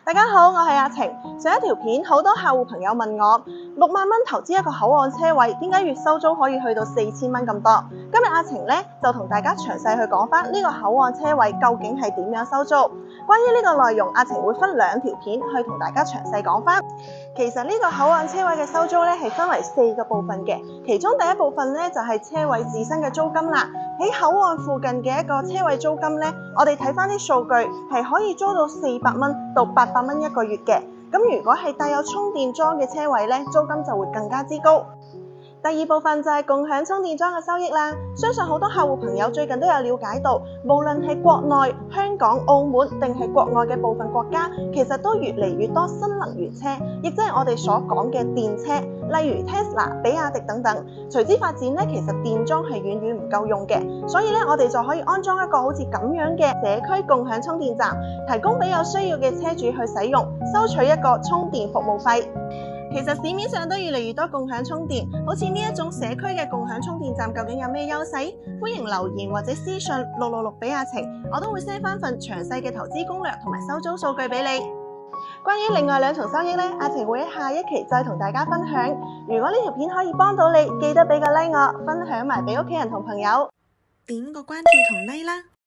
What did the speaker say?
大家好，我係阿晴。上一條片好多客戶朋友問我，6萬蚊投資一個口岸車位，點解月收租可以去到4000蚊咁多？今日阿晴呢就同大家詳細去講翻呢個口岸車位究竟係點樣收租。關於呢個內容，阿晴會分2條片去同大家詳細講翻。其實呢個口岸車位嘅收租呢係分為4個部分嘅，其中第一部分呢就係車位自身嘅租金啦。喺口岸附近嘅一個車位租金呢，我哋睇翻啲數據係可以租到400蚊到800蚊一個月嘅。咁如果係帶有充電樁嘅車位呢，租金就會更加之高。第二部分就係共享充電樁嘅收益啦。相信好多客戶朋友最近都有了解到，無論係國內、香港、澳門定係國外嘅部分國家，其實都越嚟越多新能源車，亦即係我哋所講嘅電車，例如 Tesla、比亞迪等等。隨之發展呢，其實電樁係遠遠唔夠用嘅，所以呢，我哋就可以安裝一個好似咁樣嘅社區共享充電站，提供俾有需要嘅車主去使用，收取一個充電服務費。其實市面上都越嚟越多共享充電，好似呢一種社區嘅共享充電站究竟有咩優勢？歡迎留言或者私信666俾阿晴，我都會 send 翻份詳細嘅投資攻略同埋收租數據俾你。關於另外2重收益呢，阿晴會喺下一期再同大家分享。如果呢條片可以幫到你，記得俾個 like 我，分享埋俾屋企人同朋友，點個關注同 like 啦。